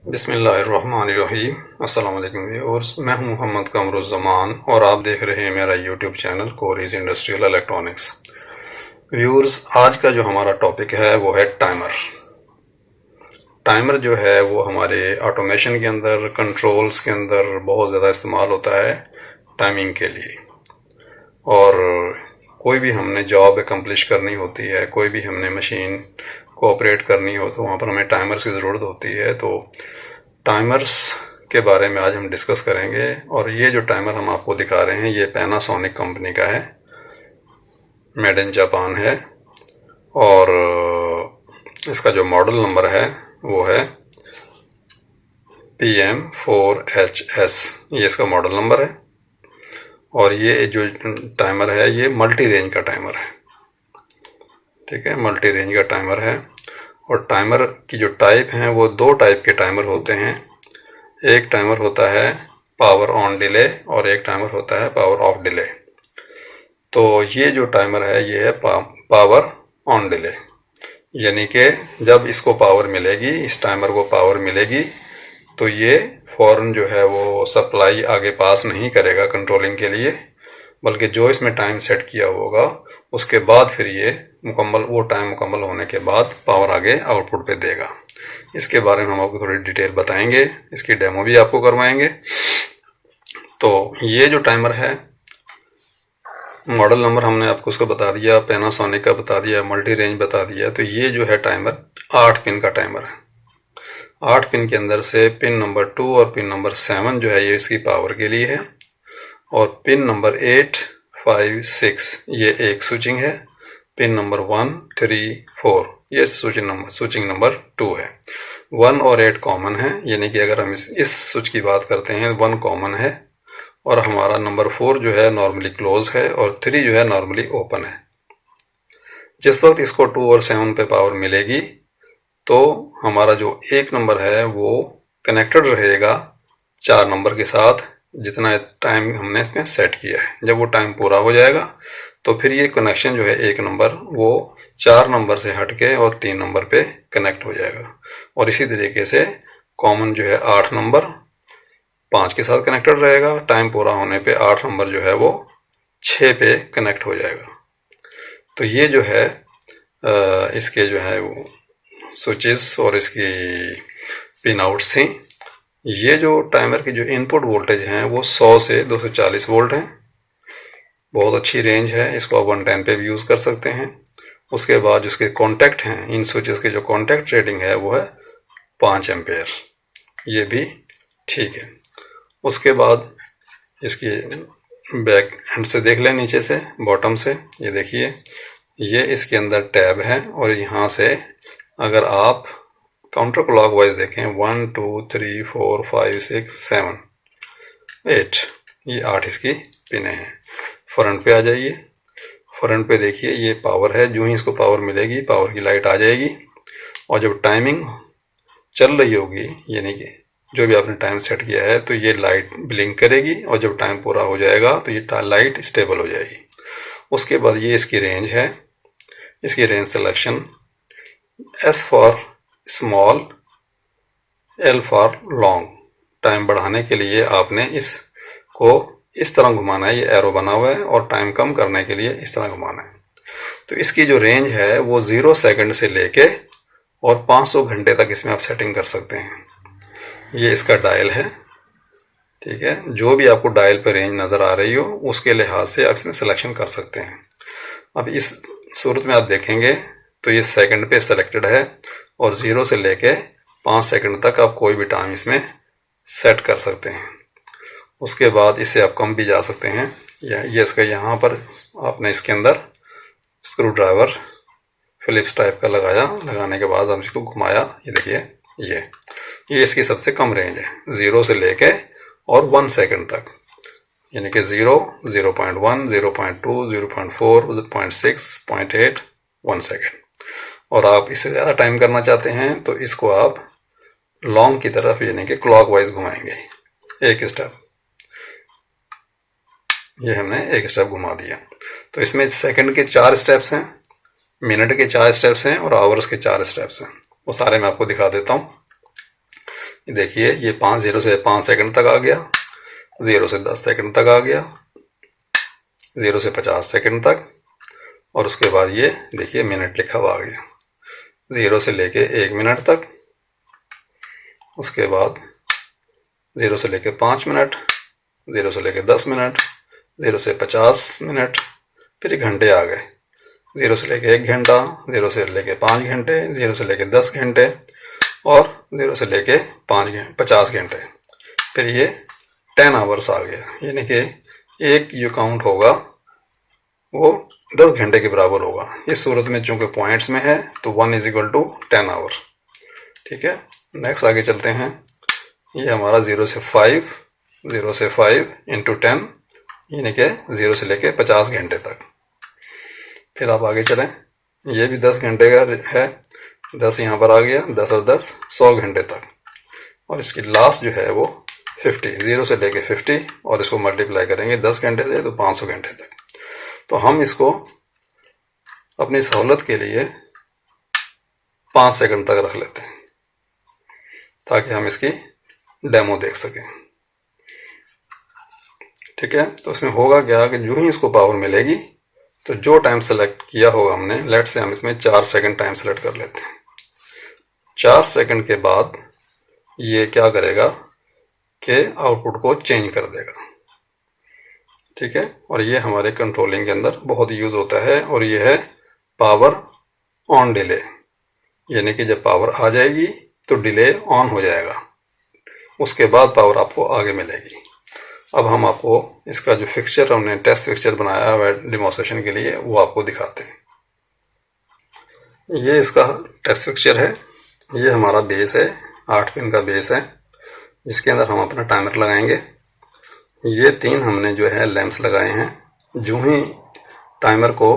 बिस्मिल्लाहिर्रहमानिर्रहीम। अस्सलाम वालेकुम व्यूअर्स, मैं हूं मोहम्मद कमरुज़्ज़मान और आप देख रहे हैं मेरा यूट्यूब चैनल कोरिस इंडस्ट्रियल इलेक्ट्रॉनिक्स। व्यूअर्स, आज का जो हमारा टॉपिक है वो है टाइमर। टाइमर जो है वो हमारे ऑटोमेशन के अंदर, कंट्रोल्स के अंदर बहुत ज़्यादा इस्तेमाल होता है टाइमिंग के लिए। और कोई भी हमने जॉब एकम्प्लिश करनी होती है, कोई भी हमने मशीन को ऑपरेट करनी हो तो वहाँ पर हमें टाइमर्स की ज़रूरत होती है। तो टाइमर्स के बारे में आज हम डिस्कस करेंगे। और ये जो टाइमर हम आपको दिखा रहे हैं ये पैनासोनिक कंपनी का है, मेड इन जापान है। और इसका जो मॉडल नंबर है वो है PM4HS, ये इसका मॉडल नंबर है। और ये जो टाइमर है ये मल्टी रेंज का टाइमर है, ठीक है, मल्टी रेंज का टाइमर है। और टाइमर की जो टाइप हैं वो दो टाइप के टाइमर होते हैं। एक टाइमर होता है पावर ऑन डिले और एक टाइमर होता है पावर ऑफ डिले। तो ये जो टाइमर है ये है पावर ऑन डिले, यानी कि जब इसको पावर मिलेगी, इस टाइमर को पावर मिलेगी तो ये फ़ौरन जो है वो सप्लाई आगे पास नहीं करेगा कंट्रोलिंग के लिए, बल्कि जो इसमें टाइम सेट किया होगा उसके बाद फिर ये वो टाइम मुकम्मल होने के बाद पावर आगे आउटपुट पे देगा। इसके बारे में हम आपको थोड़ी डिटेल बताएंगे, इसकी डेमो भी आपको करवाएंगे। तो ये जो टाइमर है, मॉडल नंबर हमने आपको उसको बता दिया, पैनासोनिक का बता दिया, मल्टी रेंज बता दिया। तो ये जो है टाइमर 8 पिन का टाइमर है। 8 पिन के अंदर से पिन नंबर 2 और पिन नंबर 7 जो है ये इसकी पावर के लिए है। और पिन नंबर 8, 5, 6 ये एक स्विचिंग है। पिन नंबर 1, 3, 4 ये स्विचिंग नंबर 2 है। 1 और 8 कॉमन है, यानी कि अगर हम इस स्विच की बात करते हैं 1 कॉमन है और हमारा नंबर 4 जो है नॉर्मली क्लोज है और 3 जो है नॉर्मली ओपन है। जिस वक्त इसको 2 और 7 पे पावर मिलेगी तो हमारा जो एक नंबर है वो कनेक्टेड रहेगा 4 नंबर के साथ, जितना टाइम हमने इसमें सेट किया है। जब वो टाइम पूरा हो जाएगा तो फिर ये कनेक्शन जो है एक नंबर वो 4 नंबर से हटके और 3 नंबर पे कनेक्ट हो जाएगा। और इसी तरीके से कॉमन जो है 8 नंबर 5 के साथ कनेक्टेड रहेगा। टाइम पूरा होने पे 8 नंबर जो है वो 6 पे कनेक्ट हो जाएगा। तो ये जो है इसके जो है वो स्विचेस और इसकी पिन आउट्स थी। ये जो टाइमर की जो इनपुट वोल्टेज हैं वो 100 से 240 वोल्ट हैं। बहुत अच्छी रेंज है, इसको आप 110 पे भी यूज़ कर सकते हैं। उसके बाद जिसके कॉन्टैक्ट हैं, इन स्विचेस के जो कॉन्टैक्ट रेटिंग है वो है 5 एम्पेयर, ये भी ठीक है। उसके बाद इसकी बैक एंड से देख लें, नीचे से बॉटम से, ये देखिए ये इसके अंदर टैब है। और यहाँ से अगर आप काउंटर क्लॉक वाइज देखें 1, 2, 3, 4, 5, 6, 7, 8 ये 8 इसकी पिने हैं। फ्रंट पे आ जाइए, फ्रंट पे देखिए ये पावर है। जो ही इसको पावर मिलेगी पावर की लाइट आ जाएगी और जब टाइमिंग चल रही होगी, यानी कि जो भी आपने टाइम सेट किया है, तो ये लाइट ब्लिंक करेगी और जब टाइम पूरा हो जाएगा तो ये लाइट स्टेबल हो जाएगी। उसके बाद ये इसकी रेंज है, इसकी range selection S for small, L for long. Time बढ़ाने के लिए आपने इसको इस तरह घुमाना है, ये एरो बना हुआ है, और टाइम कम करने के लिए इस तरह घुमाना है। तो इसकी जो रेंज है वो 0 सेकंड से लेके और 500 घंटे तक इसमें आप सेटिंग कर सकते हैं। ये इसका डायल है, ठीक है। जो भी आपको डायल पर रेंज नज़र आ रही हो उसके लिहाज से आप इसमें सिलेक्शन कर सकते हैं। अब इस सूरत में आप देखेंगे तो ये सेकंड पे सेलेक्टेड है और 0 से लेके 5 सेकंड तक आप कोई भी टाइम इसमें सेट कर सकते हैं। उसके बाद इससे आप कम भी जा सकते हैं। ये इसका यहाँ पर आपने इसके अंदर स्क्रू ड्राइवर फिलिप्स टाइप का लगाया, लगाने के बाद हम इसको घुमाया, ये देखिए ये इसकी सबसे कम रेंज है 0 से लेके और 1 सेकंड तक, यानी कि 0, 0.1, 0.2, 0.4, 0.6, 0.8, 1 सेकंड। और आप इससे ज़्यादा टाइम करना चाहते हैं तो इसको आप लॉन्ग की तरफ, यानी कि क्लॉक वाइज घुमाएंगे एक स्टेप। ये हमने एक स्टेप घुमा दिया। तो इसमें सेकंड के 4 स्टेप्स हैं, मिनट के 4 स्टेप्स हैं और आवर्स के 4 स्टेप्स हैं। वो सारे मैं आपको दिखा देता हूँ। देखिए ये 0 से 5 सेकंड तक आ गया, 0 से 10 सेकंड तक आ गया, 0 से 50 सेकंड तक, और उसके बाद ये देखिए मिनट लिखा हुआ आ गया, 0 से लेके 1 मिनट तक, उसके बाद 0 से लेके 5 मिनट, 0 से लेके 10 मिनट, 0 से 50 मिनट, फिर घंटे आ गए, 0 से लेके 1 घंटा, 0 से लेके 5 घंटे, 0 से लेके 10 घंटे, और 0 से लेके 50 घंटे। फिर ये 10 आवर्स आ गया, यानी कि एक जो काउंट होगा वो 10 घंटे के बराबर होगा। इस सूरत में चूंकि पॉइंट्स में है तो 1 = 10 आवर। ठीक है, नेक्स्ट आगे चलते हैं। ये हमारा 0 से 5, 0 से 5 इंटू 10, यानी कि 0 से लेके 50 घंटे तक। फिर आप आगे चलें, ये भी 10 घंटे का है, 10 यहाँ पर आ गया, 10 और 10 100 घंटे तक, और इसकी लास्ट जो है वो 50, 0 से लेके 50, और इसको मल्टीप्लाई करेंगे 10 घंटे से तो 500 घंटे तक। तो हम इसको अपनी सहूलत के लिए 5 सेकंड तक रख लेते हैं ताकि हम इसकी डेमो देख सकें। ठीक है, तो इसमें होगा क्या कि जो ही इसको पावर मिलेगी तो जो टाइम सेलेक्ट किया होगा हमने, लेट से हम इसमें 4 सेकंड टाइम सेलेक्ट कर लेते हैं। 4 सेकंड के बाद ये क्या करेगा कि आउटपुट को चेंज कर देगा। ठीक है, और ये हमारे कंट्रोलिंग के अंदर बहुत यूज होता है, और ये है पावर ऑन डिले, यानी कि जब पावर आ जाएगी तो डिले ऑन हो जाएगा, उसके बाद पावर आपको आगे मिलेगी। अब हम आपको इसका जो फिक्सचर हमने टेस्ट फिक्सचर बनाया है डेमोन्स्ट्रेशन के लिए वो आपको दिखाते हैं। ये इसका टेस्ट फिक्सचर है, ये हमारा बेस है, 8 पिन का बेस है, जिसके अंदर हम अपना टाइमर लगाएंगे। ये 3 हमने जो है लैंप्स लगाए हैं। जो ही टाइमर को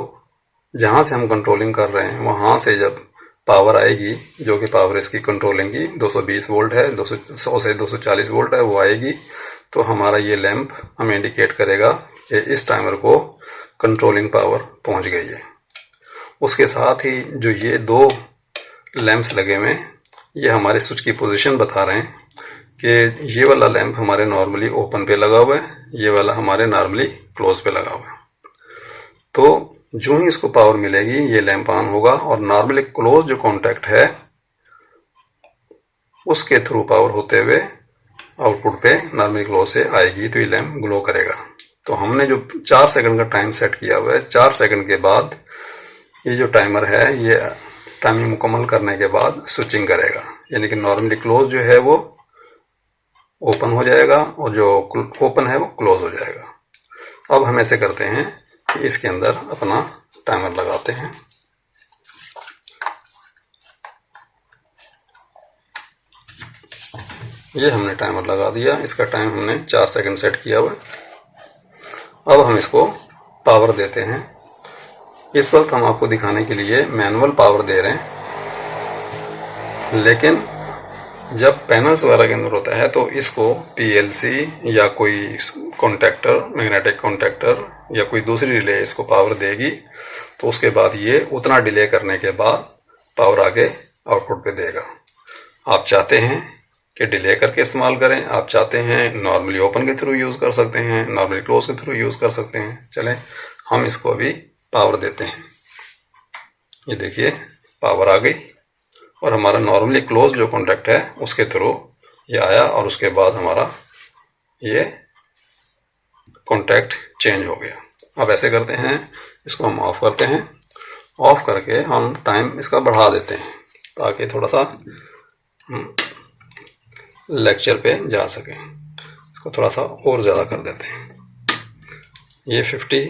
जहाँ से हम कंट्रोलिंग कर रहे हैं वहाँ से जब पावर आएगी, जो कि पावर इसकी कंट्रोलिंग की 220 वोल्ट है, 100 से 240 वोल्ट है, वो आएगी तो हमारा ये लैंप हमें इंडिकेट करेगा कि इस टाइमर को कंट्रोलिंग पावर पहुँच गई है। उसके साथ ही जो ये 2 लैंप्स लगे हुए हैं ये हमारे स्विच की पोजीशन बता रहे हैं कि ये वाला लैंप हमारे नॉर्मली ओपन पे लगा हुआ है, ये वाला हमारे नॉर्मली क्लोज पे लगा हुआ है। तो जो ही इसको पावर मिलेगी ये लैंप ऑन होगा, और नॉर्मली क्लोज जो कॉन्टैक्ट है उसके थ्रू पावर होते हुए आउटपुट पे नॉर्मली क्लोज से आएगी तो ये लैंप ग्लो करेगा। तो हमने जो 4 सेकंड का टाइम सेट किया हुआ है, 4 सेकंड के बाद ये जो टाइमर है ये टाइमिंग मुकम्मल करने के बाद स्विचिंग करेगा, यानी कि नॉर्मली क्लोज जो है वो ओपन हो जाएगा और जो ओपन है वो क्लोज हो जाएगा। अब हम ऐसे करते हैं कि इसके अंदर अपना टाइमर लगाते हैं। ये हमने टाइमर लगा दिया, इसका टाइम हमने 4 सेकंड सेट किया हुआ। अब हम इसको पावर देते हैं। इस वक्त हम आपको दिखाने के लिए मैनुअल पावर दे रहे हैं, लेकिन जब पैनल्स वगैरह के अंदर होता है तो इसको पीएलसी या कोई कॉन्टैक्टर, मैग्नेटिक कॉन्टैक्टर या कोई दूसरी रिले इसको पावर देगी, तो उसके बाद ये उतना डिले करने के बाद पावर आगे आउटपुट पे देगा। आप चाहते हैं कि डिले करके इस्तेमाल करें, आप चाहते हैं नॉर्मली ओपन के थ्रू यूज़ कर सकते हैं, नॉर्मली क्लोज के थ्रू यूज़ कर सकते हैं। चलें हम इसको अभी पावर देते हैं। ये देखिए पावर आ गई, और हमारा नॉर्मली क्लोज जो कॉन्टैक्ट है उसके थ्रू ये आया, और उसके बाद हमारा ये कॉन्टैक्ट चेंज हो गया। अब ऐसे करते हैं, इसको हम ऑफ करते हैं, ऑफ करके हम टाइम इसका बढ़ा देते हैं ताकि थोड़ा सा लेक्चर पे जा सके। इसको थोड़ा सा और ज़्यादा कर देते हैं। ये 50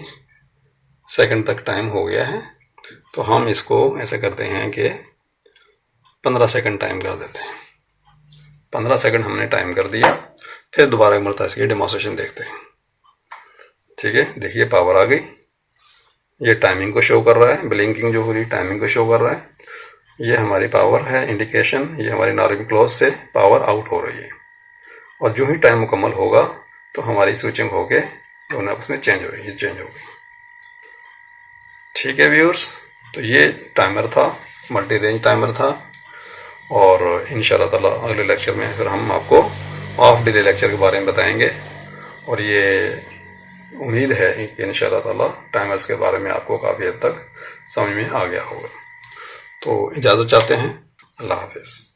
सेकंड तक टाइम हो गया है, तो हम इसको ऐसे करते हैं कि 15 सेकंड टाइम कर देते हैं। 15 सेकंड हमने टाइम कर दिया, फिर दोबारा एक मरतबा इसकी डेमोन्स्ट्रेशन देखते हैं। ठीक है, देखिए पावर आ गई, ये टाइमिंग को शो कर रहा है, ब्लिंकिंग जो हो रही टाइमिंग को शो कर रहा है। ये हमारी पावर है इंडिकेशन, ये हमारी नॉर्मल क्लोज से पावर आउट हो रही है, और जो ही टाइम मुकम्मल होगा तो हमारी स्विचिंग होके दोनों आपस में चेंज होगी। ठीक है व्यूअर्स, तो ये टाइमर था, मल्टी रेंज टाइमर था, और इंशाअल्लाह ताला अगले लेक्चर में फिर हम आपको ऑफ डिले लेक्चर के बारे में बताएंगे। और ये उम्मीद है कि इंशाअल्लाह ताला टाइमर्स के बारे में आपको काफ़ी हद तक समझ में आ गया होगा। तो इजाज़त चाहते हैं। अल्लाह हाफिज़।